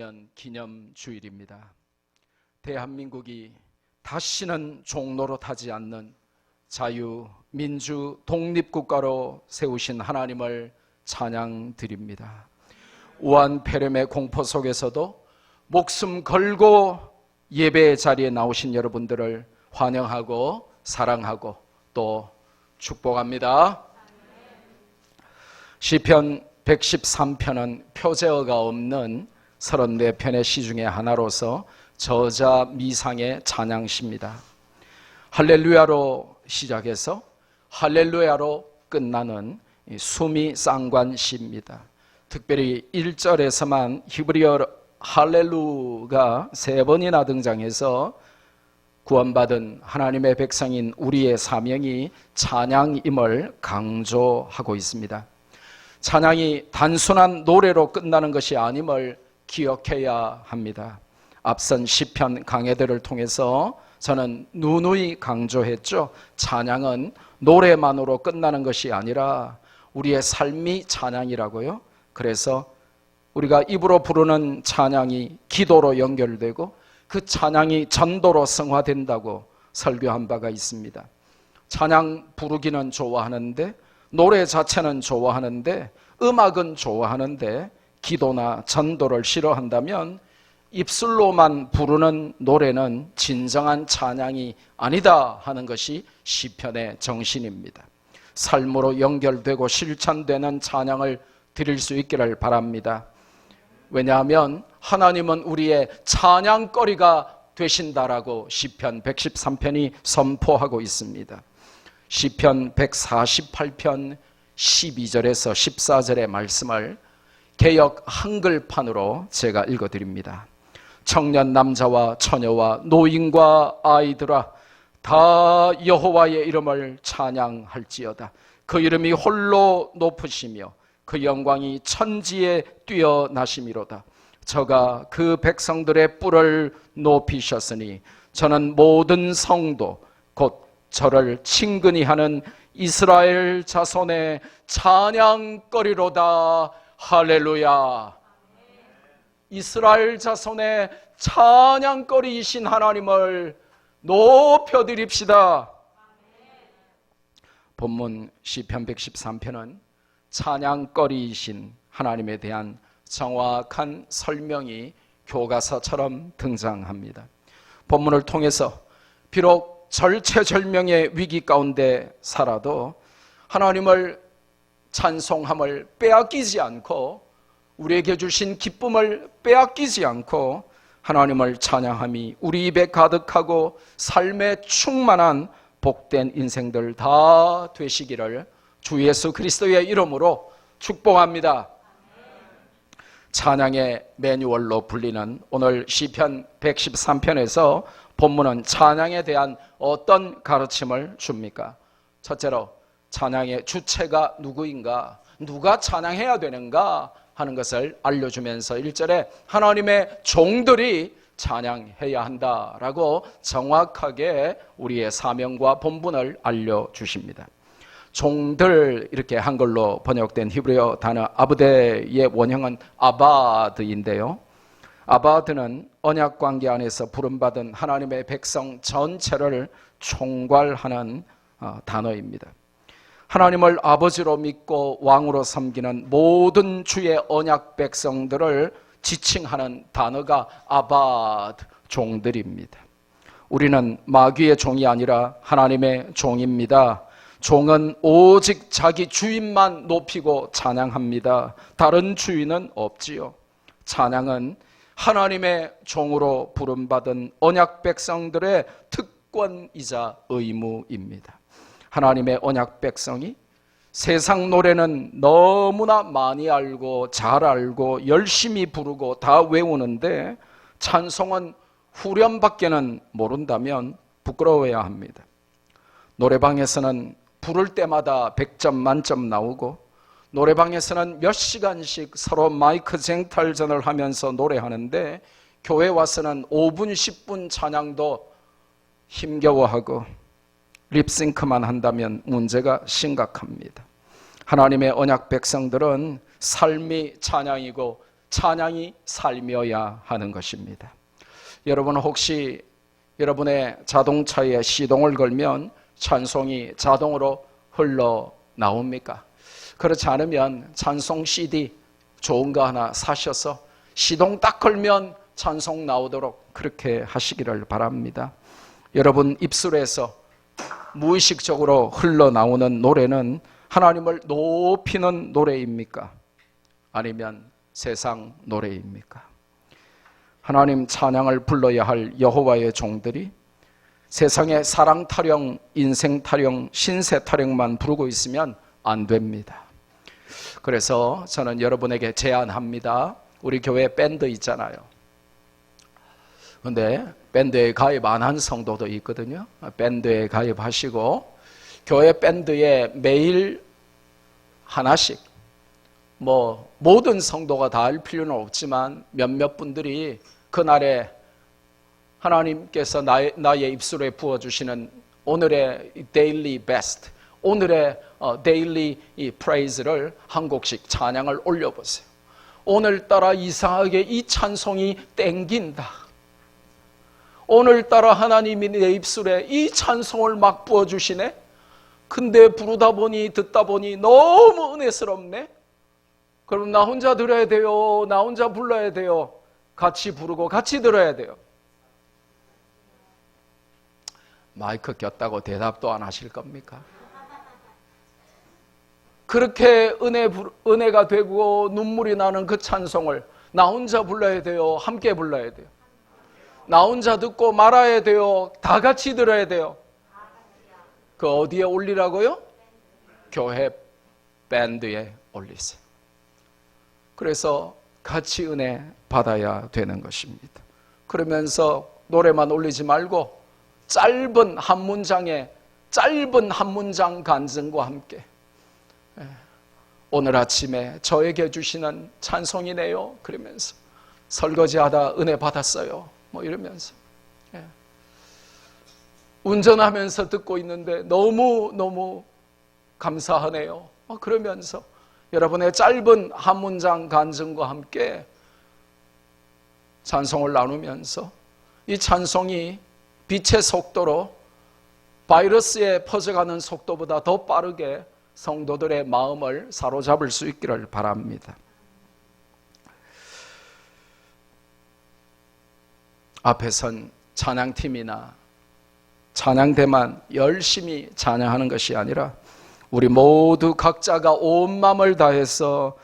있는 기념주일입니다. 대한민국이 다시는 종노릇하지 않는 자유, 민주, 독립국가로 세우신 하나님을 찬양드립니다. 우한 폐렴의 공포 속에서도 목숨 걸고 예배 자리에 나오신 여러분들을 환영하고 사랑하고 또 축복합니다. 시편 113편은 표제어가 없는 34편의 시 중에 하나로서 저자 미상의 찬양시입니다. 할렐루야로 시작해서 할렐루야로 끝나는 수미상관시입니다. 특별히 1절에서만 히브리어 할렐루가 3번이나 등장해서 구원받은 하나님의 백성인 우리의 사명이 찬양임을 강조하고 있습니다. 찬양이 단순한 노래로 끝나는 것이 아님을 기억해야 합니다. 앞선 시편 강해들을 통해서 저는 누누이 강조했죠. 찬양은 노래만으로 끝나는 것이 아니라 우리의 삶이 찬양이라고요. 그래서 우리가 입으로 부르는 찬양이 기도로 연결되고 그 찬양이 전도로 승화된다고 설교한 바가 있습니다. 찬양 부르기는 좋아하는데, 노래 자체는 좋아하는데, 음악은 좋아하는데 기도나 전도를 싫어한다면 입술로만 부르는 노래는 진정한 찬양이 아니다 하는 것이 시편의 정신입니다. 삶으로 연결되고 실천되는 찬양을 드릴 수 있기를 바랍니다. 왜냐하면 하나님은 우리의 찬양거리가 되신다라고 시편 113편이 선포하고 있습니다. 시편 148편 12절에서 14절의 말씀을 개역 한글판으로 제가 읽어드립니다. 청년 남자와 처녀와 노인과 아이들아 다 여호와의 이름을 찬양할지어다. 그 이름이 홀로 높으시며 그 영광이 천지에 뛰어나심이로다. 저가 그 백성들의 뿔을 높이셨으니 저는 모든 성도 곧 저를 친근히 하는 이스라엘 자손의 찬양거리로다. 할렐루야. 이스라엘 자손의 찬양거리이신 하나님을 높여드립시다. 본문 시편 113편은 찬양거리이신 하나님에 대한 정확한 설명이 교과서처럼 등장합니다. 본문을 통해서 비록 절체절명의 위기 가운데 살아도 하나님을 찬송함을 빼앗기지 않고 우리에게 주신 기쁨을 빼앗기지 않고 하나님을 찬양함이 우리 입에 가득하고 삶에 충만한 복된 인생들 다 되시기를 주 예수 그리스도의 이름으로 축복합니다. 찬양의 매뉴얼로 불리는 오늘 시편 113편에서 본문은 찬양에 대한 어떤 가르침을 줍니까? 첫째로 찬양의 주체가 누구인가, 누가 찬양해야 되는가 하는 것을 알려주면서 1절에 하나님의 종들이 찬양해야 한다라고 정확하게 우리의 사명과 본분을 알려주십니다. 종들, 이렇게 한글로 번역된 히브리어 단어 아브데의 원형은 아바드인데요, 아바드는 언약관계 안에서 부름받은 하나님의 백성 전체를 총괄하는 단어입니다. 하나님을 아버지로 믿고 왕으로 섬기는 모든 주의 언약 백성들을 지칭하는 단어가 아바드, 종들입니다. 우리는 마귀의 종이 아니라 하나님의 종입니다. 종은 오직 자기 주인만 높이고 찬양합니다. 다른 주인은 없지요. 찬양은 하나님의 종으로 부름받은 언약 백성들의 특권이자 의무입니다. 하나님의 언약 백성이 세상 노래는 너무나 많이 알고 잘 알고 열심히 부르고 다 외우는데 찬송은 후렴밖에는 모른다면 부끄러워야 합니다. 노래방에서는 부를 때마다 100점 만점 나오고 노래방에서는 몇 시간씩 서로 마이크 쟁탈전을 하면서 노래하는데 교회 와서는 5분 10분 찬양도 힘겨워하고 립싱크만 한다면 문제가 심각합니다. 하나님의 언약 백성들은 삶이 찬양이고 찬양이 삶이어야 하는 것입니다. 여러분 혹시 여러분의 자동차에 시동을 걸면 찬송이 자동으로 흘러나옵니까? 그렇지 않으면 찬송 CD 좋은 거 하나 사셔서 시동 딱 걸면 찬송 나오도록 그렇게 하시기를 바랍니다. 여러분 입술에서 무의식적으로 흘러나오는 노래는 하나님을 높이는 노래입니까? 아니면 세상 노래입니까? 하나님 찬양을 불러야 할 여호와의 종들이 세상의 사랑 타령, 인생 타령, 신세 타령만 부르고 있으면 안 됩니다. 그래서 저는 여러분에게 제안합니다. 우리 교회 밴드 있잖아요. 근데 밴드에 가입 안 한 성도도 있거든요. 밴드에 가입하시고 교회 밴드에 매일 하나씩, 모든 성도가 다 할 필요는 없지만 몇몇 분들이 그날에 하나님께서 나의 입술에 부어주시는 오늘의 데일리 베스트, 오늘의 데일리 프레이즈를 한 곡씩 찬양을 올려보세요. 오늘따라 이상하게 이 찬송이 땡긴다. 오늘따라 하나님이 내 입술에 이 찬송을 막 부어주시네. 근데 부르다 보니 듣다 보니 너무 은혜스럽네. 그럼 나 혼자 들어야 돼요? 나 혼자 불러야 돼요? 같이 부르고 같이 들어야 돼요? 마이크 꼈다고 대답도 안 하실 겁니까? 그렇게 은혜가 되고 눈물이 나는 그 찬송을 나 혼자 불러야 돼요? 함께 불러야 돼요? 나 혼자 듣고 말아야 돼요? 다 같이 들어야 돼요? 그 어디에 올리라고요? 교회 밴드에 올리세요. 그래서 같이 은혜 받아야 되는 것입니다. 그러면서 노래만 올리지 말고 짧은 한 문장 간증과 함께 오늘 아침에 저에게 주시는 찬송이네요. 그러면서 설거지하다 은혜 받았어요. 이러면서 운전하면서 듣고 있는데 너무 감사하네요. 그러면서 여러분의 짧은 한 문장 간증과 함께 찬송을 나누면서 이 찬송이 빛의 속도로 바이러스에 퍼져가는 속도보다 더 빠르게 성도들의 마음을 사로잡을 수 있기를 바랍니다. 앞에 선 찬양팀이나 찬양대만 열심히 찬양하는 것이 아니라 우리 모두 각자가 온 마음을 다해서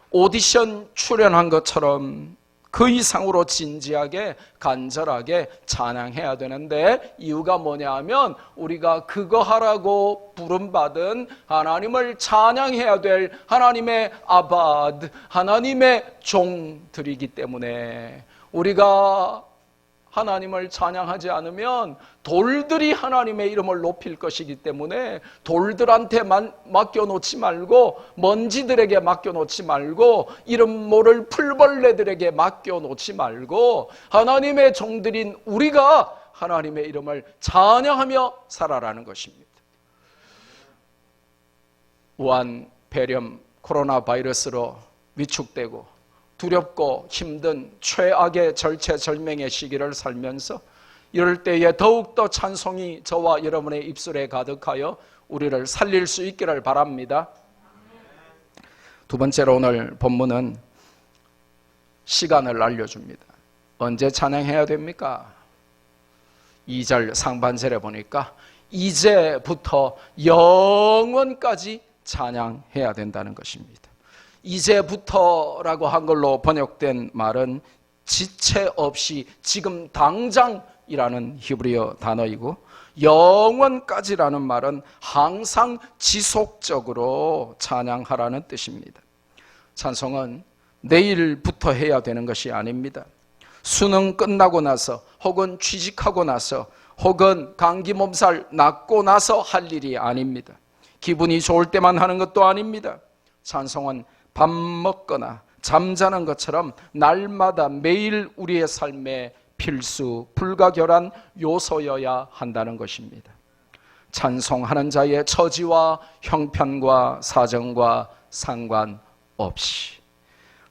오디션 출연한 것처럼 그 이상으로 진지하게 간절하게 찬양해야 되는데, 이유가 뭐냐 하면 우리가 그거 하라고 부름받은 하나님을 찬양해야 될 하나님의 아바드, 하나님의 종들이기 때문에, 우리가 하나님을 찬양하지 않으면 돌들이 하나님의 이름을 높일 것이기 때문에 돌들한테 맡겨놓지 말고, 먼지들에게 맡겨놓지 말고, 이름 모를 풀벌레들에게 맡겨놓지 말고 하나님의 종들인 우리가 하나님의 이름을 찬양하며 살아라는 것입니다. 우한 폐렴 코로나 바이러스로 위축되고 두렵고 힘든 최악의 절체절명의 시기를 살면서 이럴 때에 더욱더 찬송이 저와 여러분의 입술에 가득하여 우리를 살릴 수 있기를 바랍니다. 두 번째로 오늘 본문은 시간을 알려줍니다. 언제 찬양해야 됩니까? 2절 상반절에 보니까 이제부터 영원까지 찬양해야 된다는 것입니다. 이제부터라고 한글로 번역된 말은 지체 없이 지금 당장이라는 히브리어 단어이고, 영원까지라는 말은 항상 지속적으로 찬양하라는 뜻입니다. 찬송은 내일부터 해야 되는 것이 아닙니다. 수능 끝나고 나서, 혹은 취직하고 나서, 혹은 감기 몸살 낫고 나서 할 일이 아닙니다. 기분이 좋을 때만 하는 것도 아닙니다. 찬송은 밥 먹거나 잠자는 것처럼 날마다 매일 우리의 삶의 필수 불가결한 요소여야 한다는 것입니다. 찬송하는 자의 처지와 형편과 사정과 상관없이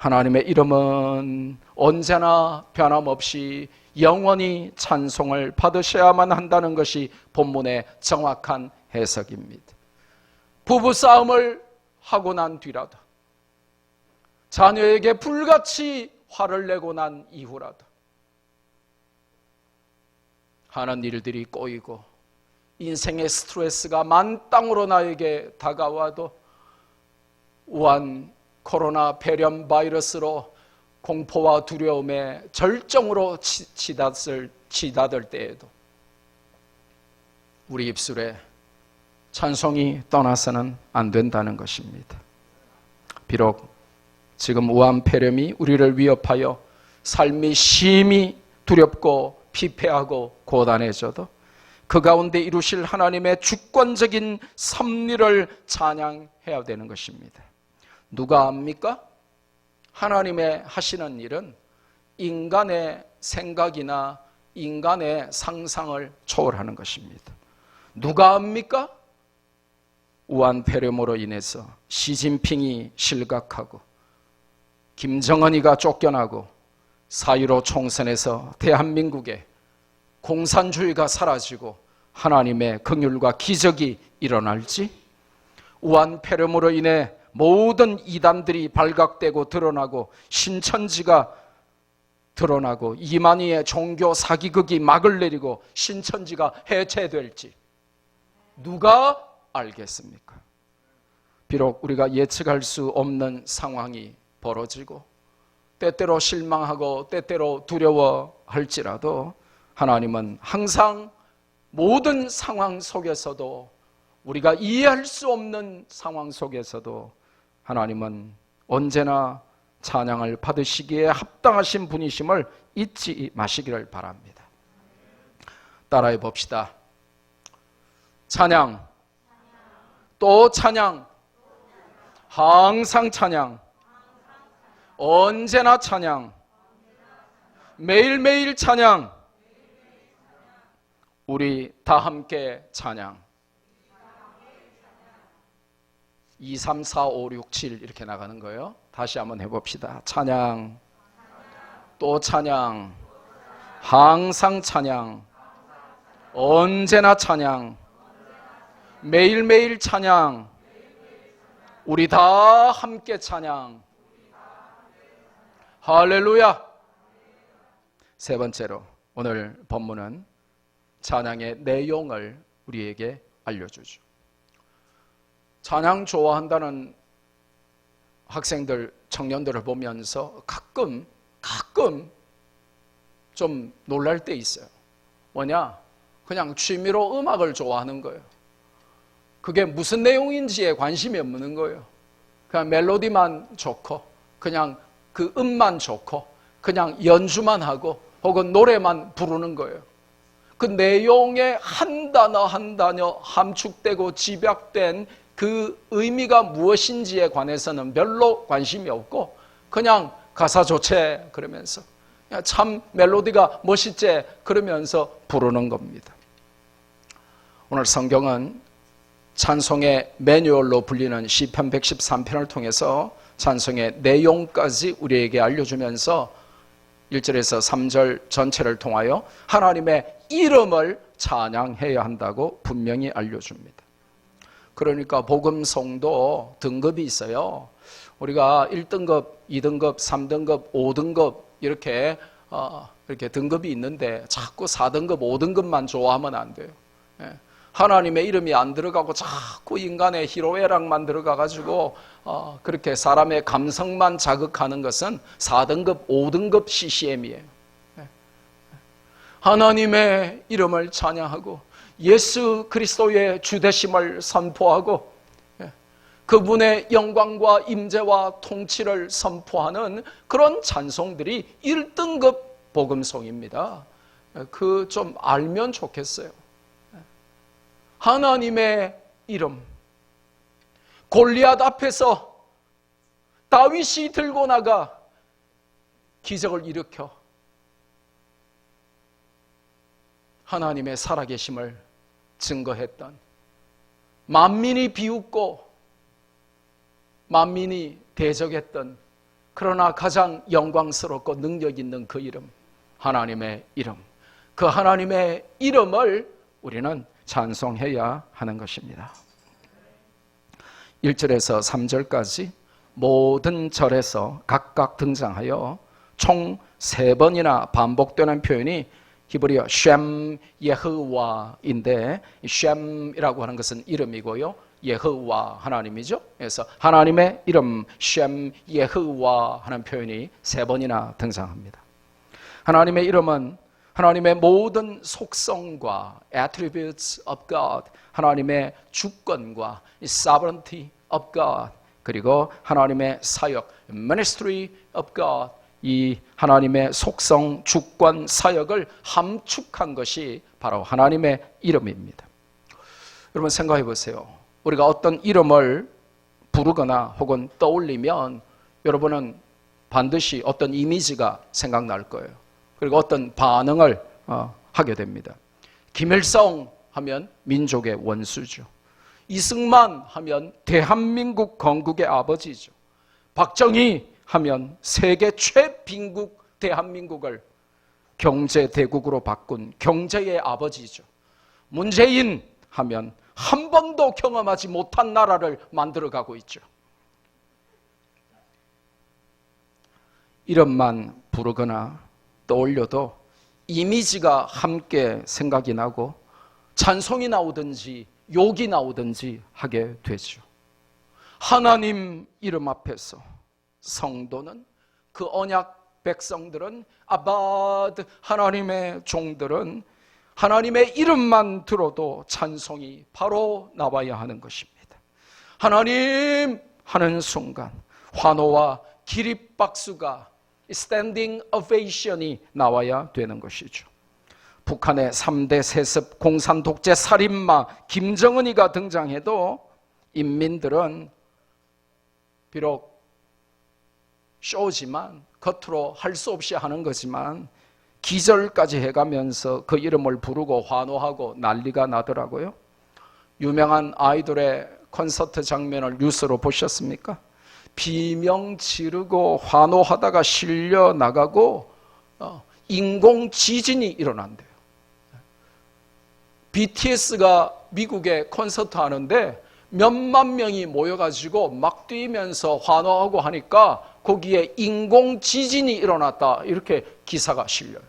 하나님의 이름은 언제나 변함없이 영원히 찬송을 받으셔야만 한다는 것이 본문의 정확한 해석입니다. 부부싸움을 하고 난 뒤라도, 자녀에게 불같이 화를 내고 난 이후라도 하는 일들이 꼬이고 인생의 스트레스가 만땅으로 나에게 다가와도 우한 코로나 폐렴 바이러스로 공포와 두려움에 절정으로 치닫을 때에도 우리 입술에 찬송이 떠나서는 안 된다는 것입니다. 비록 지금 우한 폐렴이 우리를 위협하여 삶이 심히 두렵고 피폐하고 고단해져도 그 가운데 이루실 하나님의 주권적인 섭리를 찬양해야 되는 것입니다. 누가 압니까? 하나님의 하시는 일은 인간의 생각이나 인간의 상상을 초월하는 것입니다. 누가 압니까? 우한 폐렴으로 인해서 시진핑이 실각하고 김정은이가 쫓겨나고 4.15 총선에서 대한민국에 공산주의가 사라지고 하나님의 긍휼과 기적이 일어날지, 우한 폐렴으로 인해 모든 이단들이 발각되고 드러나고 신천지가 드러나고 이만희의 종교 사기극이 막을 내리고 신천지가 해체될지 누가 알겠습니까? 비록 우리가 예측할 수 없는 상황이 벌어지고 때때로 실망하고 때때로 두려워할지라도 하나님은 항상 모든 상황 속에서도, 우리가 이해할 수 없는 상황 속에서도 하나님은 언제나 찬양을 받으시기에 합당하신 분이심을 잊지 마시기를 바랍니다. 따라해 봅시다. 찬양, 또 찬양, 항상 찬양, 언제나 찬양, 매일매일 찬양, 우리 다 함께 찬양. 2, 3, 4, 5, 6, 7 이렇게 나가는 거예요. 다시 한번 해봅시다. 찬양, 또 찬양, 항상 찬양, 언제나 찬양, 매일매일 찬양, 우리 다 함께 찬양. 할렐루야. 세 번째로 오늘 본문은 찬양의 내용을 우리에게 알려주죠. 찬양 좋아한다는 학생들, 청년들을 보면서 가끔 좀 놀랄 때 있어요. 뭐냐? 그냥 취미로 음악을 좋아하는 거예요. 그게 무슨 내용인지에 관심이 없는 거예요. 그냥 멜로디만 좋고, 그냥 그 음만 좋고, 그냥 연주만 하고, 혹은 노래만 부르는 거예요. 그 내용의 한 단어 한 단어 함축되고 집약된 그 의미가 무엇인지에 관해서는 별로 관심이 없고, 그냥 가사 좋지 그러면서, 참 멜로디가 멋있지 그러면서 부르는 겁니다. 오늘 성경은 찬송의 매뉴얼로 불리는 시편 113편을 통해서 찬송의 내용까지 우리에게 알려주면서 1절에서 3절 전체를 통하여 하나님의 이름을 찬양해야 한다고 분명히 알려줍니다. 그러니까 복음송도 등급이 있어요. 우리가 1등급, 2등급, 3등급, 5등급 이렇게 등급이 있는데 자꾸 4등급, 5등급만 좋아하면 안 돼요. 하나님의 이름이 안 들어가고 자꾸 인간의 희로애락만 들어가가지고 그렇게 사람의 감성만 자극하는 것은 4등급, 5등급 CCM이에요. 하나님의 이름을 찬양하고 예수 그리스도의 주되심을 선포하고 그분의 영광과 임재와 통치를 선포하는 그런 찬송들이 1등급 복음송입니다. 그 좀 알면 좋겠어요. 하나님의 이름, 골리앗 앞에서 다윗이 들고 나가 기적을 일으켜 하나님의 살아계심을 증거했던, 만민이 비웃고 만민이 대적했던 그러나 가장 영광스럽고 능력 있는 그 이름, 하나님의 이름, 그 하나님의 이름을 우리는 찬송해야 하는 것입니다. 1절에서 3절까지 모든 절에서 각각 등장하여 총 3번이나 반복되는 표현이 히브리어 쉔 예흐와인데, 쉔이라고 하는 것은 이름이고요, 예흐와 하나님이죠. 그래서 하나님의 이름 쉔 예흐와 하는 표현이 3번이나 등장합니다. 하나님의 이름은 하나님의 모든 속성과 attributes of God, 하나님의 주권과 sovereignty of God, 그리고 하나님의 사역 ministry of God, 이 하나님의 속성, 주권, 사역을 함축한 것이 바로 하나님의 이름입니다. 여러분 생각해 보세요. 우리가 어떤 이름을 부르거나 혹은 떠올리면 여러분은 반드시 어떤 이미지가 생각날 거예요. 그리고 어떤 반응을 하게 됩니다. 김일성 하면 민족의 원수죠. 이승만 하면 대한민국 건국의 아버지죠. 박정희 하면 세계 최빈국 대한민국을 경제대국으로 바꾼 경제의 아버지죠. 문재인 하면 한 번도 경험하지 못한 나라를 만들어가고 있죠. 이름만 부르거나 떠올려도 이미지가 함께 생각이 나고 찬송이 나오든지 욕이 나오든지 하게 되죠. 하나님 이름 앞에서 성도는, 그 언약 백성들은, 아바드 하나님의 종들은 하나님의 이름만 들어도 찬송이 바로 나와야 하는 것입니다. 하나님 하는 순간 환호와 기립박수가 스탠딩 오베이션이 나와야 되는 것이죠. 북한의 3대 세습 공산 독재 살인마 김정은이가 등장해도 인민들은 비록 쇼지만, 겉으로 할 수 없이 하는 거지만 기절까지 해가면서 그 이름을 부르고 환호하고 난리가 나더라고요. 유명한 아이돌의 콘서트 장면을 뉴스로 보셨습니까? 비명 지르고 환호하다가 실려 나가고 인공 지진이 일어난대요. BTS가 미국에 콘서트 하는데 몇만 명이 모여가지고 막 뛰면서 환호하고 하니까 거기에 인공 지진이 일어났다, 이렇게 기사가 실려요.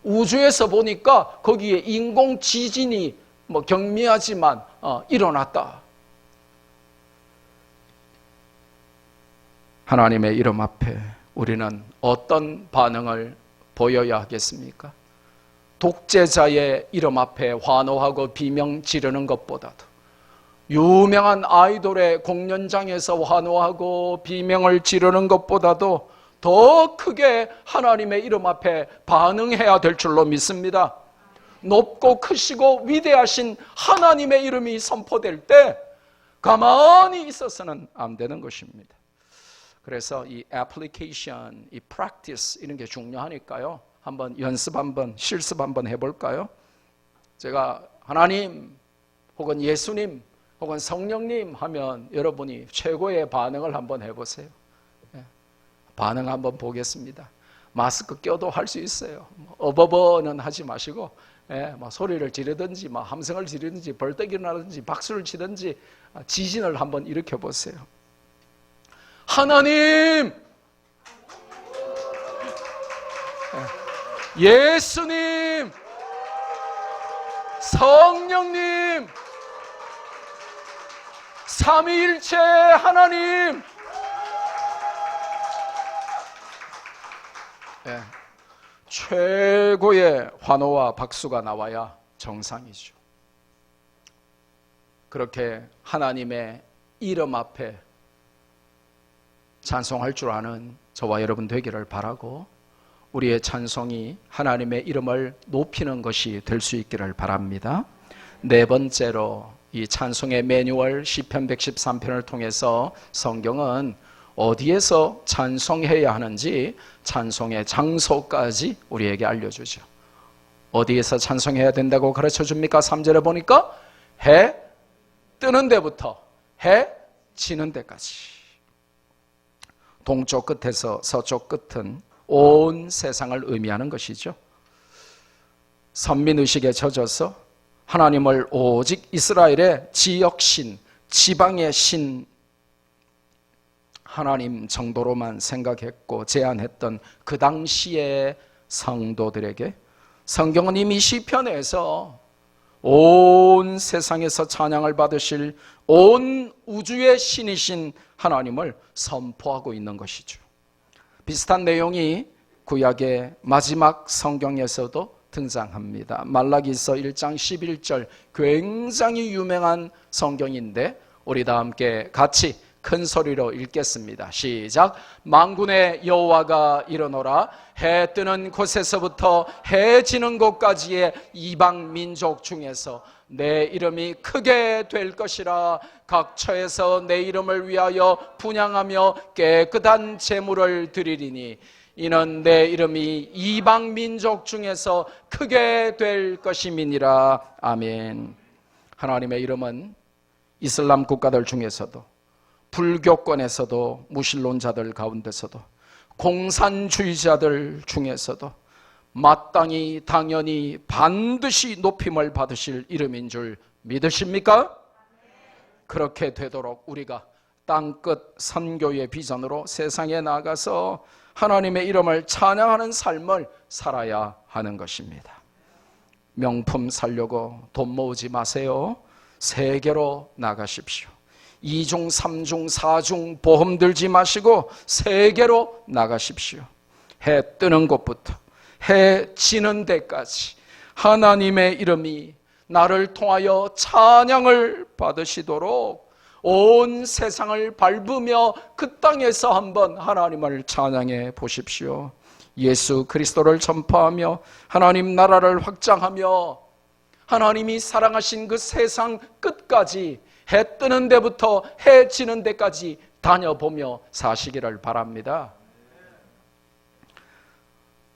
우주에서 보니까 거기에 인공 지진이 경미하지만 일어났다. 하나님의 이름 앞에 우리는 어떤 반응을 보여야 하겠습니까? 독재자의 이름 앞에 환호하고 비명 지르는 것보다도, 유명한 아이돌의 공연장에서 환호하고 비명을 지르는 것보다도 더 크게 하나님의 이름 앞에 반응해야 될 줄로 믿습니다. 높고 크시고 위대하신 하나님의 이름이 선포될 때 가만히 있어서는 안 되는 것입니다. 그래서 이 application, 이 practice 이런 게 중요하니까요. 한번 연습 한번, 실습 한번 해볼까요? 제가 하나님 혹은 예수님 혹은 성령님 하면 여러분이 최고의 반응을 한번 해보세요. 반응 한번 보겠습니다. 마스크 껴도 할 수 있어요. 어버버는 하지 마시고 소리를 지르든지 함성을 지르든지 벌떡 일어나든지 박수를 치든지 지진을 한번 일으켜보세요. 하나님, 예수님, 성령님, 삼위일체 하나님. 최고의 환호와 박수가 나와야 정상이죠. 그렇게 하나님의 이름 앞에 찬송할 줄 아는 저와 여러분 되기를 바라고, 우리의 찬송이 하나님의 이름을 높이는 것이 될 수 있기를 바랍니다. 네 번째로, 이 찬송의 매뉴얼 시편 113편을 통해서 성경은 어디에서 찬송해야 하는지 찬송의 장소까지 우리에게 알려주죠. 어디에서 찬송해야 된다고 가르쳐 줍니까? 3절에 보니까 해 뜨는 데부터 해 지는 데까지. 동쪽 끝에서 서쪽 끝은 온 세상을 의미하는 것이죠. 선민의식에 젖어서 하나님을 오직 이스라엘의 지역신, 지방의 신 하나님 정도로만 생각했고 제한했던 그 당시의 성도들에게 성경은 이미 시편에서 온 세상에서 찬양을 받으실 온 우주의 신이신 하나님을 선포하고 있는 것이죠. 비슷한 내용이 구약의 마지막 성경에서도 등장합니다. 말라기서 1장 11절, 굉장히 유명한 성경인데 우리 다 함께 같이 큰 소리로 읽겠습니다. 시작. 만군의 여호와가 이르노라. 해 뜨는 곳에서부터 해 지는 곳까지의 이방 민족 중에서 내 이름이 크게 될 것이라. 각 처에서 내 이름을 위하여 분향하며 깨끗한 제물을 드리리니 이는 내 이름이 이방 민족 중에서 크게 될 것임이니라. 아멘. 하나님의 이름은 이슬람 국가들 중에서도 불교권에서도 무신론자들 가운데서도 공산주의자들 중에서도 마땅히 당연히 반드시 높임을 받으실 이름인 줄 믿으십니까? 그렇게 되도록 우리가 땅끝 선교의 비전으로 세상에 나가서 하나님의 이름을 찬양하는 삶을 살아야 하는 것입니다. 명품 살려고 돈 모으지 마세요. 세계로 나가십시오. 2중, 3중, 4중 보험 들지 마시고 세계로 나가십시오. 해 뜨는 곳부터 해 지는 데까지 하나님의 이름이 나를 통하여 찬양을 받으시도록 온 세상을 밟으며 그 땅에서 한번 하나님을 찬양해 보십시오. 예수 그리스도를 전파하며 하나님 나라를 확장하며 하나님이 사랑하신 그 세상 끝까지 해 뜨는 데부터 해 지는 데까지 다녀보며 사시기를 바랍니다.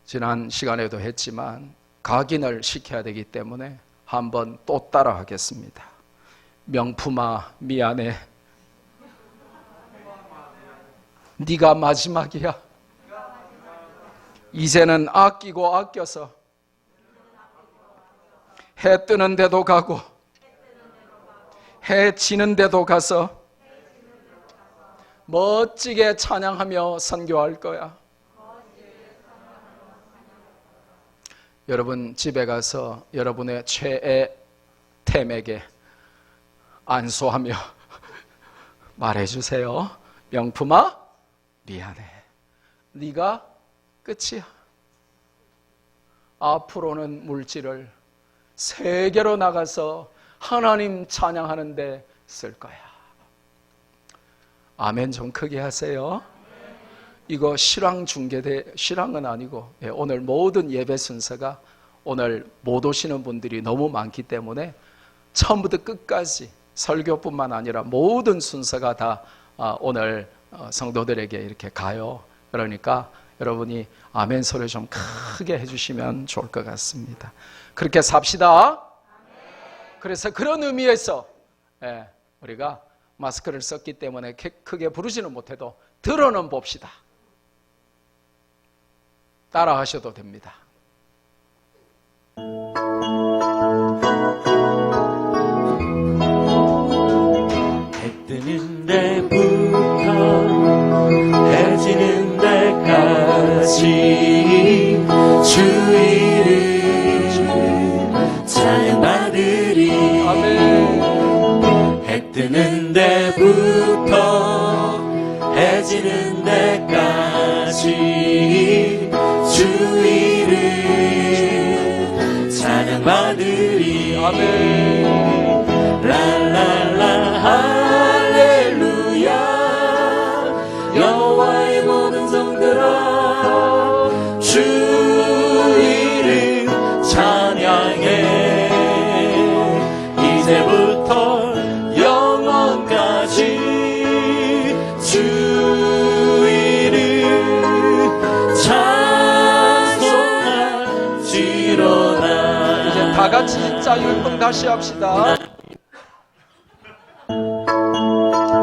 지난 시간에도 했지만 각인을 시켜야 되기 때문에 한번 또 따라 하겠습니다. 명품아 미안해. 네가 마지막이야. 이제는 아끼고 아껴서 해 뜨는 데도 가고 해 지는 데도 가서 멋지게 찬양하며 선교할 거야. 여러분 집에 가서 여러분의 최애 템에게 안수하며 말해주세요. 명품아 미안해. 네가 끝이야. 앞으로는 물질을 세계로 나가서 하나님 찬양하는 데 쓸 거야. 아멘 좀 크게 하세요. 이거 실황 중계대, 실황은 아니고 오늘 모든 예배 순서가 오늘 못 오시는 분들이 너무 많기 때문에 처음부터 끝까지 설교뿐만 아니라 모든 순서가 다 오늘 성도들에게 이렇게 가요. 그러니까 여러분이 아멘 소리 좀 크게 해주시면 좋을 것 같습니다. 그렇게 삽시다. 그래서 그런 의미에서 우리가 마스크를 썼기 때문에 크게 부르지는 못해도 들어는 봅시다. 따라 하셔도 됩니다. 해 뜨는 데부터 해 지는 데까지 주 이름 찬양받으리. 아멘. 해 뜨는 데부터 해 지는 데까지 주 이름 찬양받으리. 아멘. 랄랄라 할렐루야. 여호와의 모든 성들아 주 이름 찬양해. 이제부터 영원까지 주 이름 찬송할지로다. 이제 다 같이 자율봉 다시 합시다.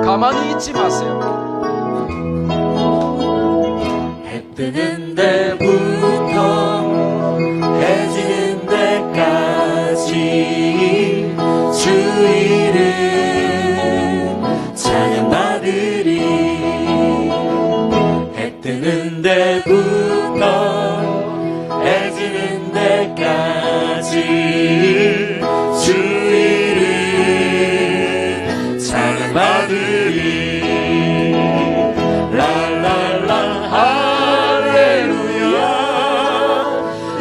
가만히 있지 마세요. 뜨는 데부터 해 지는 데까지 주 이름 찬양받으리. 해 뜨는 데부터 해 지는 데까지 주 이름 찬양받으리.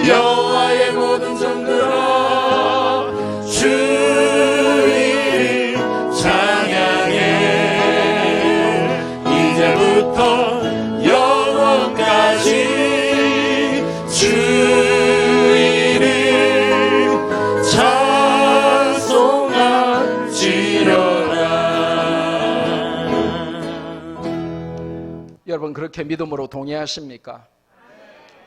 여호와의 모든 종들아 주 이름 찬양해. 이제부터 영원까지 주 이름 찬송할지로다. 여러분 그렇게 믿음으로 동의하십니까?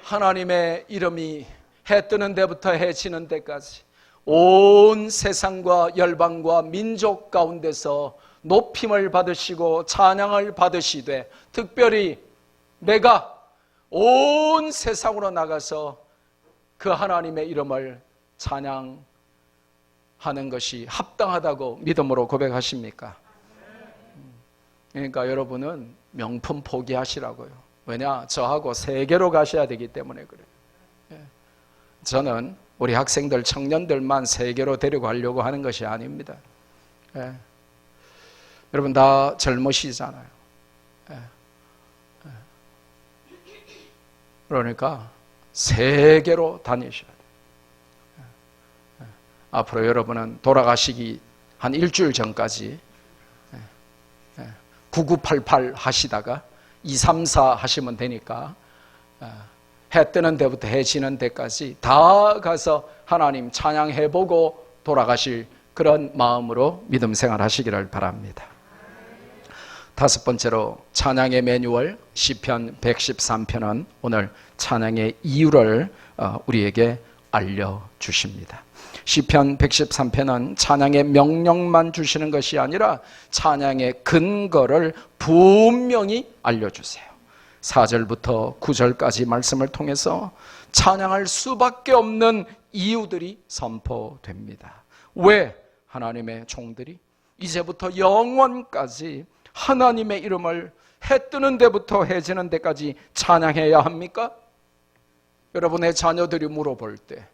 하나님의 이름이 해 뜨는 데부터 해 지는 데까지 온 세상과 열방과 민족 가운데서 높임을 받으시고 찬양을 받으시되, 특별히 내가 온 세상으로 나가서 그 하나님의 이름을 찬양하는 것이 합당하다고 믿음으로 고백하십니까? 그러니까 여러분은 명품 포기하시라고요. 왜냐? 저하고 세계로 가셔야 되기 때문에 그래요. 저는 우리 학생들, 청년들만 세계로 데려가려고 하는 것이 아닙니다. 여러분 다 젊으시잖아요. 그러니까 세계로 다니셔야 돼요. 앞으로 여러분은 돌아가시기 한 일주일 전까지 9988 하시다가 234 하시면 되니까 해 뜨는 데부터 해 지는 데까지 다 가서 하나님 찬양해보고 돌아가실 그런 마음으로 믿음 생활하시기를 바랍니다. 다섯 번째로 찬양의 매뉴얼 시편 113편은 오늘 찬양의 이유를 우리에게 알려주십니다. 시편 113편은 찬양의 명령만 주시는 것이 아니라 찬양의 근거를 분명히 알려주세요. 4절부터 9절까지 말씀을 통해서 찬양할 수밖에 없는 이유들이 선포됩니다. 왜 하나님의 종들이 이제부터 영원까지 하나님의 이름을 해 뜨는 데부터 해 지는 데까지 찬양해야 합니까? 여러분의 자녀들이 물어볼 때,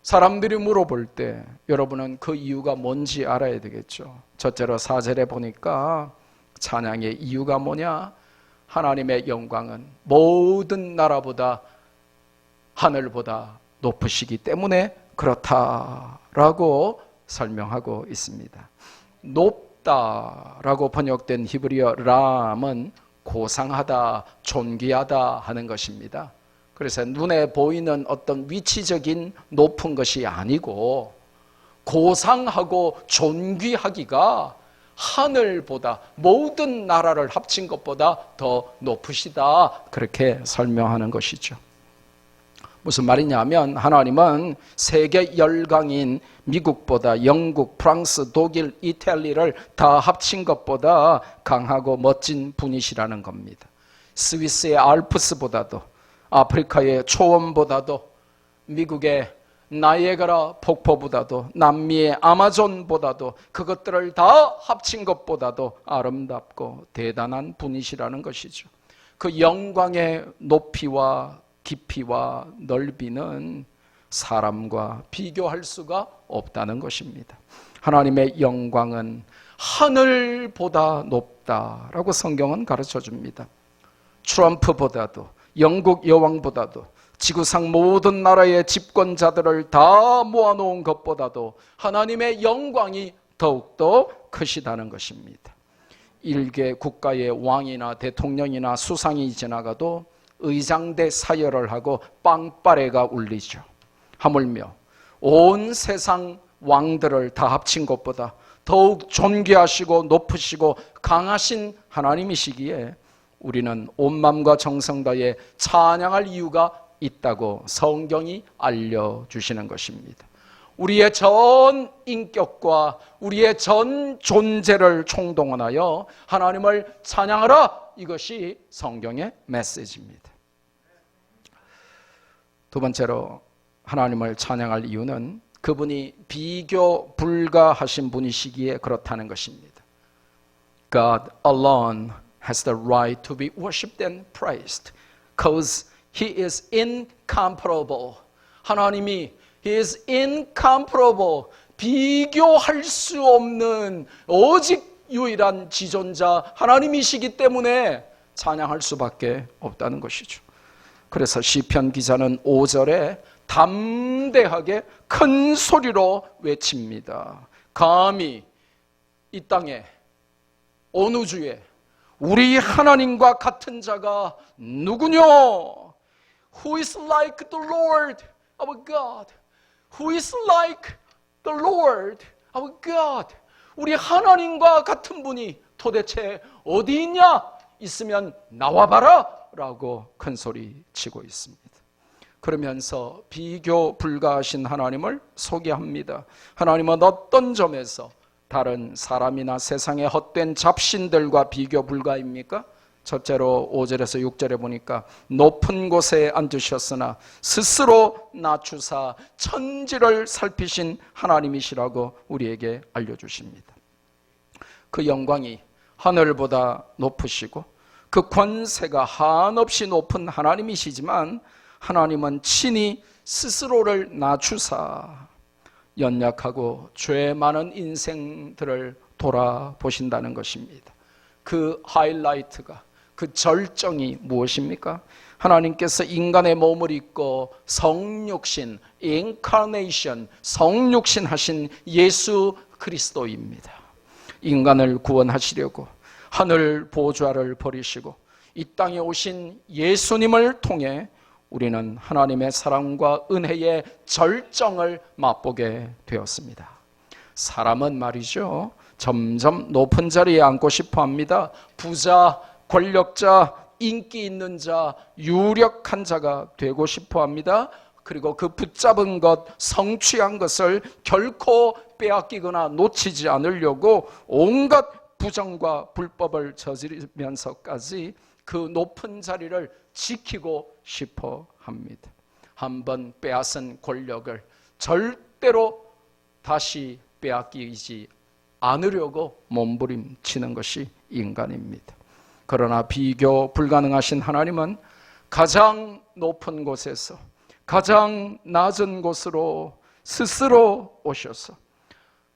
사람들이 물어볼 때 여러분은 그 이유가 뭔지 알아야 되겠죠. 첫째로 4절에 보니까 찬양의 이유가 뭐냐? 하나님의 영광은 모든 나라보다 하늘보다 높으시기 때문에 그렇다라고 설명하고 있습니다. 높다라고 번역된 히브리어 람은 고상하다, 존귀하다 하는 것입니다. 그래서 눈에 보이는 어떤 위치적인 높은 것이 아니고 고상하고 존귀하기가 하늘보다 모든 나라를 합친 것보다 더 높으시다, 그렇게 설명하는 것이죠. 무슨 말이냐면 하나님은 세계 열강인 미국보다 영국, 프랑스, 독일, 이탈리를 다 합친 것보다 강하고 멋진 분이시라는 겁니다. 스위스의 알프스보다도, 아프리카의 초원보다도, 미국의 나이아가라 폭포보다도, 남미의 아마존보다도, 그것들을 다 합친 것보다도 아름답고 대단한 분이시라는 것이죠. 그 영광의 높이와 깊이와 넓이는 사람과 비교할 수가 없다는 것입니다. 하나님의 영광은 하늘보다 높다라고 성경은 가르쳐 줍니다. 트럼프보다도, 영국 여왕보다도, 지구상 모든 나라의 집권자들을 다 모아놓은 것보다도 하나님의 영광이 더욱더 크시다는 것입니다. 일개 국가의 왕이나 대통령이나 수상이 지나가도 의장대 사열을 하고 빵빠레가 울리죠. 하물며 온 세상 왕들을 다 합친 것보다 더욱 존귀하시고 높으시고 강하신 하나님이시기에 우리는 온 마음과 정성 다해 찬양할 이유가 있다고 성경이 알려주시는 것입니다. 우리의 전 인격과 우리의 전 존재를 총동원하여 하나님을 찬양하라, 이것이 성경의 메시지입니다. 두 번째로 하나님을 찬양할 이유는 그분이 비교 불가하신 분이시기에 그렇다는 것입니다. God alone has the right to be worshipped and praised because He is incomparable. 하나님이 He is incomparable. 비교할 수 없는 오직 유일한 지존자 하나님이시기 때문에 찬양할 수밖에 없다는 것이죠. 그래서 시편 기자는 5절에 담대하게 큰 소리로 외칩니다. 감히 이 땅에 온 우주에 우리 하나님과 같은 자가 누구뇨? Who is like the Lord our God? Who is like the Lord our God? 우리 하나님과 같은 분이 도대체 어디 있냐? 있으면 나와봐라 라고 큰 소리 치고 있습니다. 그러면서 비교 불가하신 하나님을 소개합니다. 하나님은 어떤 점에서 다른 사람이나 세상의 헛된 잡신들과 비교 불가입니까? 첫째로 5절에서 6절에 보니까 높은 곳에 앉으셨으나 스스로 낮추사 천지를 살피신 하나님이시라고 우리에게 알려주십니다. 그 영광이 하늘보다 높으시고 그 권세가 한없이 높은 하나님이시지만 하나님은 친히 스스로를 낮추사 연약하고 죄 많은 인생들을 돌아보신다는 것입니다. 그 하이라이트가, 그 절정이 무엇입니까? 하나님께서 인간의 몸을 입고 성육신, 인카네이션, 성육신 하신 예수 그리스도입니다. 인간을 구원하시려고 하늘 보좌를 버리시고 이 땅에 오신 예수님을 통해 우리는 하나님의 사랑과 은혜의 절정을 맛보게 되었습니다. 사람은 말이죠, 점점 높은 자리에 앉고 싶어 합니다. 부자, 권력자, 인기 있는 자, 유력한 자가 되고 싶어 합니다. 그리고 그 붙잡은 것, 성취한 것을 결코 빼앗기거나 놓치지 않으려고 온갖 부정과 불법을 저지르면서까지 그 높은 자리를 지키고 싶어 합니다. 한번 빼앗은 권력을 절대로 다시 빼앗기지 않으려고 몸부림치는 것이 인간입니다. 그러나 비교 불가능하신 하나님은 가장 높은 곳에서 가장 낮은 곳으로 스스로 오셔서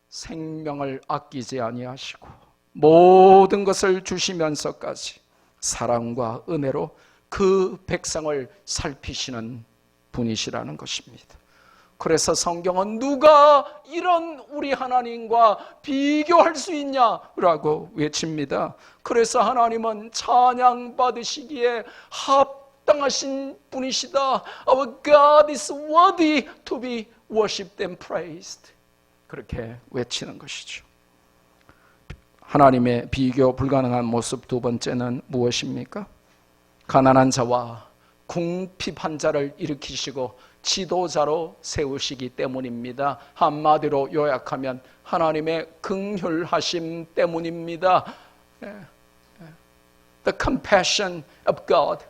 생명을 아끼지 아니하시고 모든 것을 주시면서까지 사랑과 은혜로 그 백성을 살피시는 분이시라는 것입니다. 그래서 성경은 누가 이런 우리 하나님과 비교할 수 있냐라고 외칩니다. 그래서 하나님은 찬양 받으시기에 합당하신 분이시다. Our God is worthy to be worshipped and praised. 그렇게 외치는 것이죠. 하나님의 비교 불가능한 모습 두 번째는 무엇입니까? 가난한 자와 궁핍한 자를 일으키시고 지도자로 세우시기 때문입니다. 한마디로 요약하면 하나님의 긍휼하심 때문입니다. The compassion of God,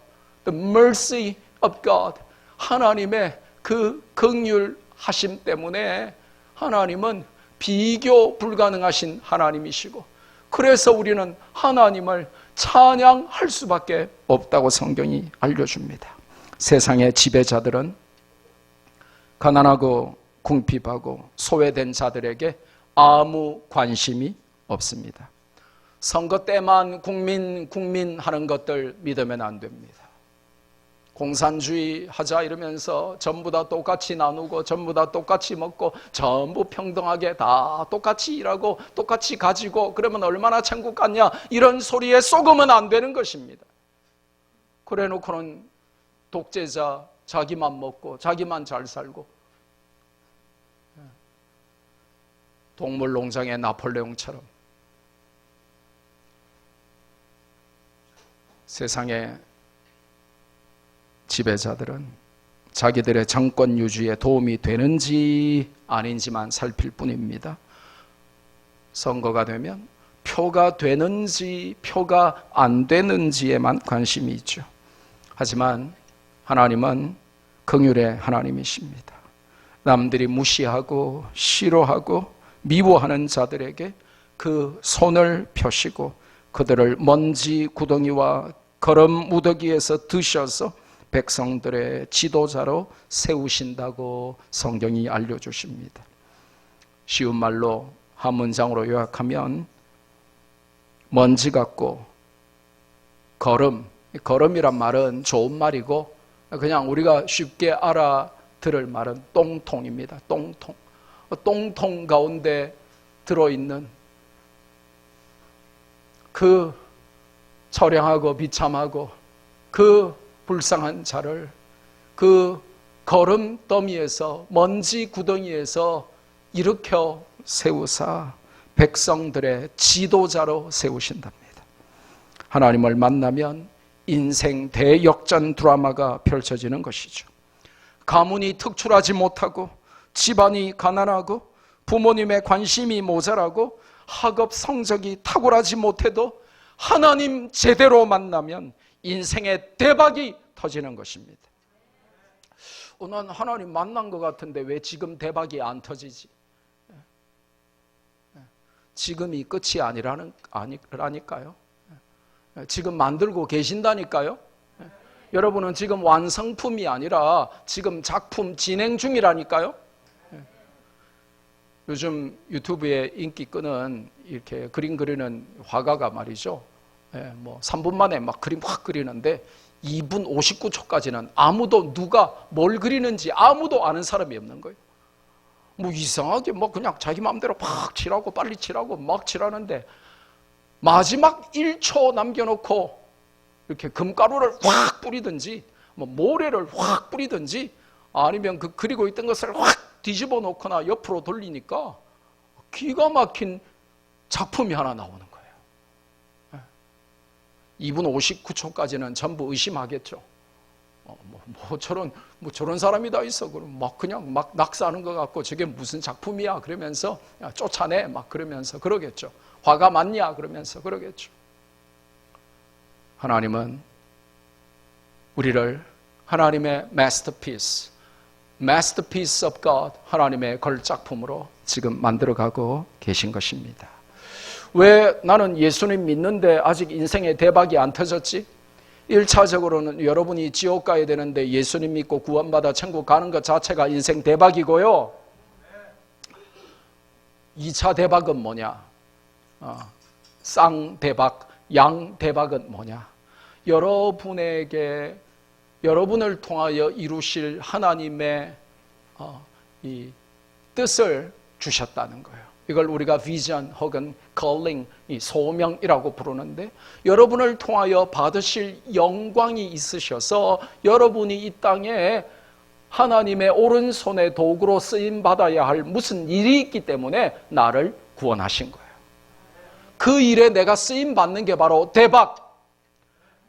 the mercy of God. 하나님의 그 긍휼하심 때문에 하나님은 비교 불가능하신 하나님이시고, 그래서 우리는 하나님을 찬양할 수밖에 없다고 성경이 알려줍니다. 세상의 지배자들은 가난하고 궁핍하고 소외된 자들에게 아무 관심이 없습니다. 선거 때만 국민 하는 것들 믿으면 안 됩니다. 공산주의 하자 이러면서 전부 다 똑같이 나누고 전부 다 똑같이 먹고 전부 평등하게 다 똑같이 일하고 똑같이 가지고 그러면 얼마나 천국 같냐, 이런 소리에 속으면 안 되는 것입니다. 그래 놓고는 독재자 자기만 먹고 자기만 잘 살고, 동물농장의 나폴레옹처럼 세상에 지배자들은 자기들의 정권 유지에 도움이 되는지 아닌지만 살필 뿐입니다. 선거가 되면 표가 되는지 표가 안 되는지에만 관심이 있죠. 하지만 하나님은 긍휼의 하나님이십니다. 남들이 무시하고 싫어하고 미워하는 자들에게 그 손을 펴시고 그들을 먼지 구덩이와 거름 무더기에서 드셔서 백성들의 지도자로 세우신다고 성경이 알려주십니다. 쉬운 말로 한 문장으로 요약하면 먼지 같고 거름이란 말은 좋은 말이고 그냥 우리가 쉽게 알아들을 말은 똥통입니다. 똥통 가운데 들어있는 그 처량하고 비참하고 그 불쌍한 자를 그 거름 더미에서 먼지 구덩이에서 일으켜 세우사 백성들의 지도자로 세우신답니다. 하나님을 만나면 인생 대역전 드라마가 펼쳐지는 것이죠. 가문이 특출하지 못하고 집안이 가난하고 부모님의 관심이 모자라고 학업 성적이 탁월하지 못해도 하나님 제대로 만나면 인생의 대박이 터지는 것입니다. 난 하나님 만난 것 같은데 왜 지금 대박이 안 터지지? 지금이 끝이 아니라니까요. 지금 만들고 계신다니까요. 여러분은 지금 완성품이 아니라 지금 작품 진행 중이라니까요. 요즘 유튜브에 인기 끄는 이렇게 그림 그리는 화가가 말이죠. 3분 만에 막 그림 확 그리는데 2분 59초까지는 아무도 누가 뭘 그리는지 아무도 아는 사람이 없는 거예요. 이상하게 그냥 자기 마음대로 막 칠하고 빨리 칠하고 막 칠하는데 마지막 1초 남겨놓고 이렇게 금가루를 확 뿌리든지 모래를 확 뿌리든지 아니면 그 그리고 있던 것을 확 뒤집어 놓거나 옆으로 돌리니까 기가 막힌 작품이 하나 나오는 거예요. 2분 59초까지는 전부 의심하겠죠. 저런 사람이 다 있어. 그럼 그냥 낙서하는 것 같고 저게 무슨 작품이야? 그러면서 쫓아내 그러면서 그러겠죠. 화가 맞냐? 그러면서 그러겠죠. 하나님은 우리를 하나님의 masterpiece of God, 하나님의 걸작품으로 지금 만들어가고 계신 것입니다. 왜 나는 예수님 믿는데 아직 인생의 대박이 안 터졌지? 1차적으로는 여러분이 지옥 가야 되는데 예수님 믿고 구원받아 천국 가는 것 자체가 인생 대박이고요. 2차 대박은 뭐냐? 쌍대박, 양대박은 뭐냐? 여러분을 통하여 이루실 하나님의 이 뜻을 주셨다는 거예요. 이걸 우리가 비전 혹은 calling, 이 소명이라고 부르는데 여러분을 통하여 받으실 영광이 있으셔서 여러분이 이 땅에 하나님의 오른손의 도구로 쓰임받아야 할 무슨 일이 있기 때문에 나를 구원하신 거예요. 그 일에 내가 쓰임받는 게 바로 대박.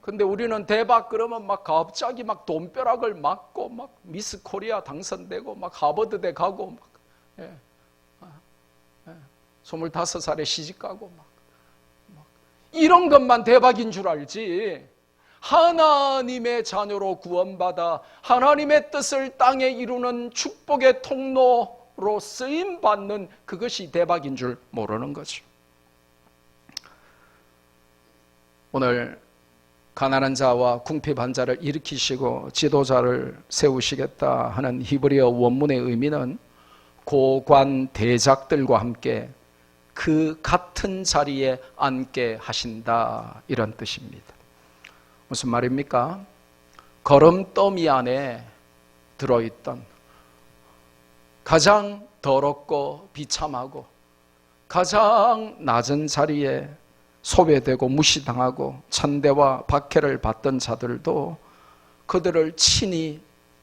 근데 우리는 대박 그러면 갑자기 돈벼락을 맞고 미스 코리아 당선되고 하버드대 가고 25살에 시집가고 이런 것만 대박인 줄 알지, 하나님의 자녀로 구원받아 하나님의 뜻을 땅에 이루는 축복의 통로로 쓰임받는 그것이 대박인 줄 모르는 거죠. 오늘 가난한 자와 궁핍한 자를 일으키시고 지도자를 세우시겠다 하는 히브리어 원문의 의미는 고관 대작들과 함께 그 같은 자리에 앉게 하신다, 이런 뜻입니다. 무슨 말입니까? 거름더미 안에 들어있던 가장 더럽고 비참하고 가장 낮은 자리에 소외되고 무시당하고 천대와 박해를 받던 자들도 그들을 친히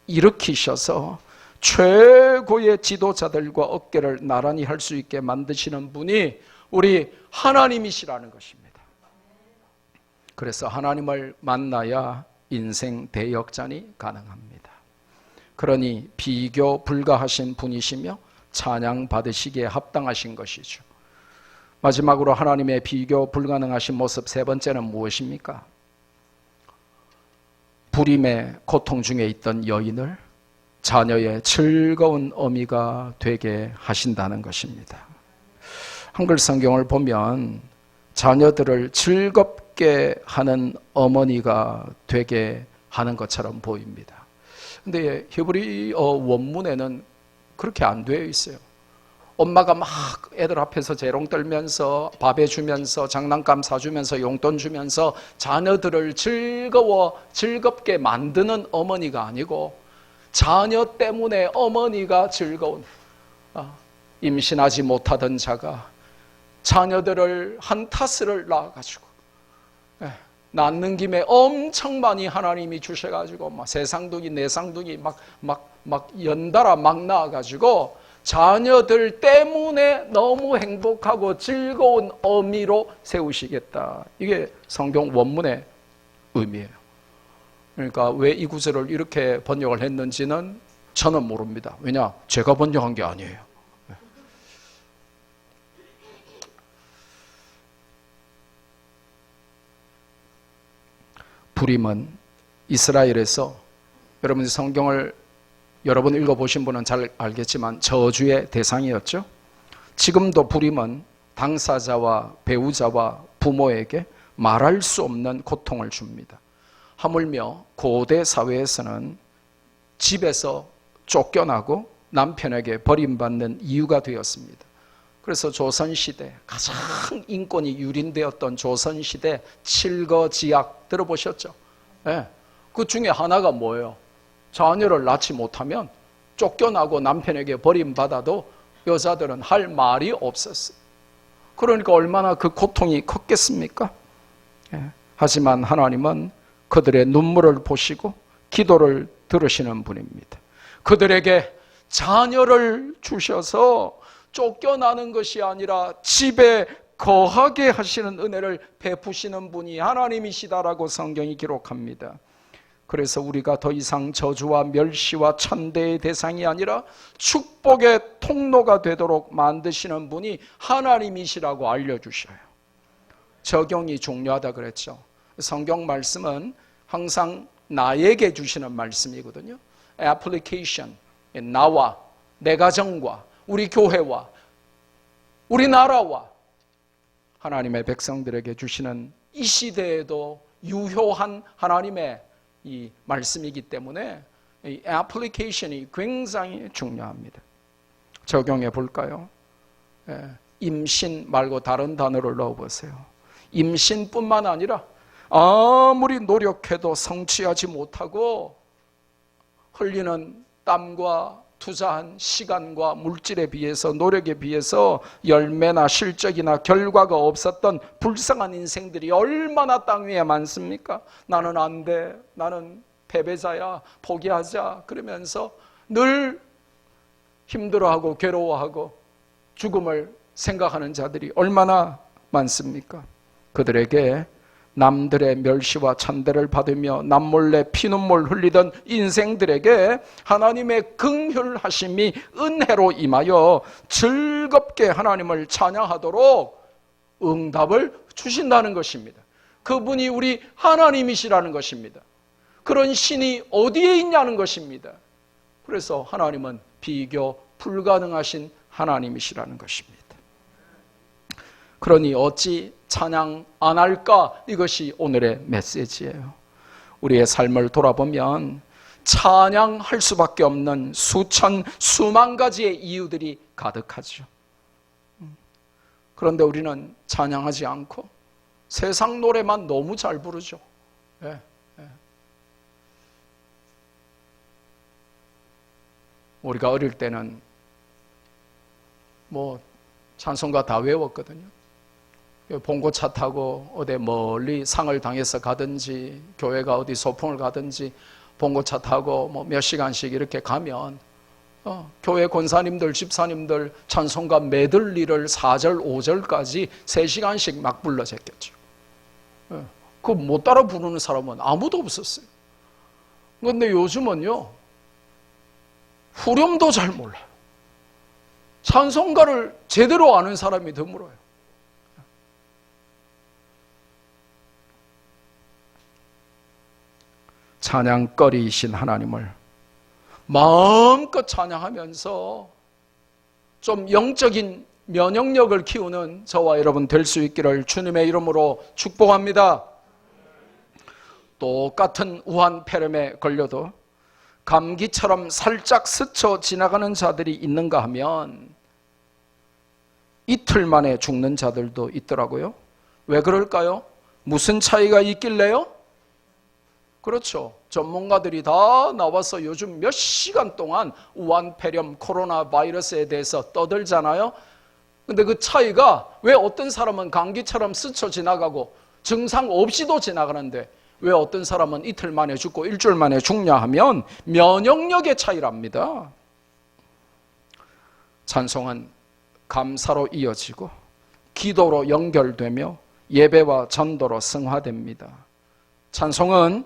일으키셔서 최고의 지도자들과 어깨를 나란히 할 수 있게 만드시는 분이 우리 하나님이시라는 것입니다. 그래서 하나님을 만나야 인생 대역전이 가능합니다. 그러니 비교 불가하신 분이시며 찬양 받으시기에 합당하신 것이죠. 마지막으로 하나님의 비교 불가능하신 모습 세 번째는 무엇입니까? 불임의 고통 중에 있던 여인을 자녀의 즐거운 어미가 되게 하신다는 것입니다. 한글 성경을 보면 자녀들을 즐겁게 하는 어머니가 되게 하는 것처럼 보입니다. 근데 히브리어 원문에는 그렇게 안 되어 있어요. 엄마가 막 애들 앞에서 재롱 떨면서 밥 해주면서 장난감 사주면서 용돈 주면서 자녀들을 즐겁게 만드는 어머니가 아니고 자녀 때문에 어머니가 즐거운, 임신하지 못하던 자가 자녀들을 한 타스를 낳아가지고 낳는 김에 엄청 많이 하나님이 주셔가지고 막 세 쌍둥이 네 쌍둥이 막 연달아 막 낳아가지고 자녀들 때문에 너무 행복하고 즐거운 어미로 세우시겠다. 이게 성경 원문의 의미예요. 그러니까 왜 이 구절을 이렇게 번역을 했는지는 저는 모릅니다. 왜냐? 제가 번역한 게 아니에요. 부림은 이스라엘에서, 여러분이 성경을 여러 번 읽어보신 분은 잘 알겠지만 저주의 대상이었죠. 지금도 부림은 당사자와 배우자와 부모에게 말할 수 없는 고통을 줍니다. 하물며 고대 사회에서는 집에서 쫓겨나고 남편에게 버림받는 이유가 되었습니다. 그래서 조선시대 가장 인권이 유린되었던 조선시대 칠거지약 들어보셨죠? 네. 그 중에 하나가 뭐예요? 자녀를 낳지 못하면 쫓겨나고 남편에게 버림받아도 여자들은 할 말이 없었어요. 그러니까 얼마나 그 고통이 컸겠습니까? 네. 하지만 하나님은 그들의 눈물을 보시고 기도를 들으시는 분입니다. 그들에게 자녀를 주셔서 쫓겨나는 것이 아니라 집에 거하게 하시는 은혜를 베푸시는 분이 하나님이시다라고 성경이 기록합니다. 그래서 우리가 더 이상 저주와 멸시와 천대의 대상이 아니라 축복의 통로가 되도록 만드시는 분이 하나님이시라고 알려주셔요. 적용이 중요하다 그랬죠. 성경 말씀은 항상 나에게 주시는 말씀이거든요. 애플리케이션, 나와 내 가정과 우리 교회와 우리나라와 하나님의 백성들에게 주시는 이 시대에도 유효한 하나님의 이 말씀이기 때문에 이 애플리케이션이 굉장히 중요합니다. 적용해 볼까요? 임신 말고 다른 단어를 넣어보세요. 임신뿐만 아니라 아무리 노력해도 성취하지 못하고 흘리는 땀과 투자한 시간과 물질에 비해서 노력에 비해서 열매나 실적이나 결과가 없었던 불쌍한 인생들이 얼마나 땅 위에 많습니까? 나는 안 돼, 나는 패배자야, 포기하자 그러면서 늘 힘들어하고 괴로워하고 죽음을 생각하는 자들이 얼마나 많습니까? 그들에게 남들의 멸시와 천대를 받으며 남몰래 피눈물 흘리던 인생들에게 하나님의 긍휼하심이 은혜로 임하여 즐겁게 하나님을 찬양하도록 응답을 주신다는 것입니다. 그분이 우리 하나님이시라는 것입니다. 그런 신이 어디에 있냐는 것입니다. 그래서 하나님은 비교 불가능하신 하나님이시라는 것입니다. 그러니 어찌 찬양 안 할까? 이것이 오늘의 메시지예요. 우리의 삶을 돌아보면 찬양할 수밖에 없는 수만 가지의 이유들이 가득하죠. 그런데 우리는 찬양하지 않고 세상 노래만 너무 잘 부르죠. 예. 우리가 어릴 때는 찬송가 다 외웠거든요. 봉고차 타고 어디 멀리 상을 당해서 가든지 교회가 어디 소풍을 가든지 봉고차 타고 몇 시간씩 이렇게 가면 교회 권사님들 집사님들 찬송가 메들리를 4절 5절까지 3시간씩 막 불러 제꼈죠. 그거 못 따라 부르는 사람은 아무도 없었어요. 그런데 요즘은요 후렴도 잘 몰라요. 찬송가를 제대로 아는 사람이 드물어요. 찬양거리이신 하나님을 마음껏 찬양하면서 좀 영적인 면역력을 키우는 저와 여러분 될 수 있기를 주님의 이름으로 축복합니다. 똑같은 우한 폐렴에 걸려도 감기처럼 살짝 스쳐 지나가는 자들이 있는가 하면 이틀 만에 죽는 자들도 있더라고요. 왜 그럴까요? 무슨 차이가 있길래요? 그렇죠. 전문가들이 다 나와서 요즘 몇 시간 동안 우한폐렴 코로나 바이러스에 대해서 떠들잖아요. 근데 그 차이가 왜 어떤 사람은 감기처럼 스쳐 지나가고 증상 없이도 지나가는데 왜 어떤 사람은 이틀 만에 죽고 일주일 만에 죽냐 하면 면역력의 차이랍니다. 찬송은 감사로 이어지고 기도로 연결되며 예배와 전도로 승화됩니다. 찬송은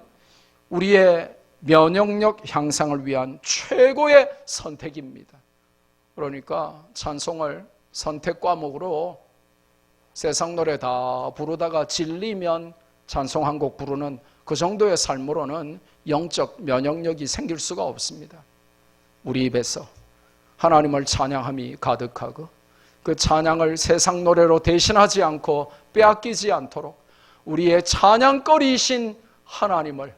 우리의 면역력 향상을 위한 최고의 선택입니다. 그러니까 찬송을 선택 과목으로 세상 노래 다 부르다가 질리면 찬송 한 곡 부르는 그 정도의 삶으로는 영적 면역력이 생길 수가 없습니다. 우리 입에서 하나님을 찬양함이 가득하고 그 찬양을 세상 노래로 대신하지 않고 빼앗기지 않도록 우리의 찬양거리이신 하나님을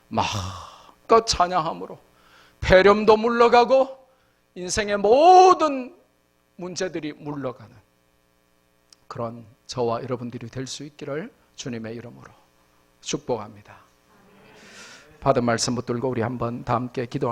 마음껏 찬양함으로 폐렴도 물러가고 인생의 모든 문제들이 물러가는 그런 저와 여러분들이 될 수 있기를 주님의 이름으로 축복합니다. 받은 말씀 붙들고 우리 한번 다 함께 기도하겠습니다.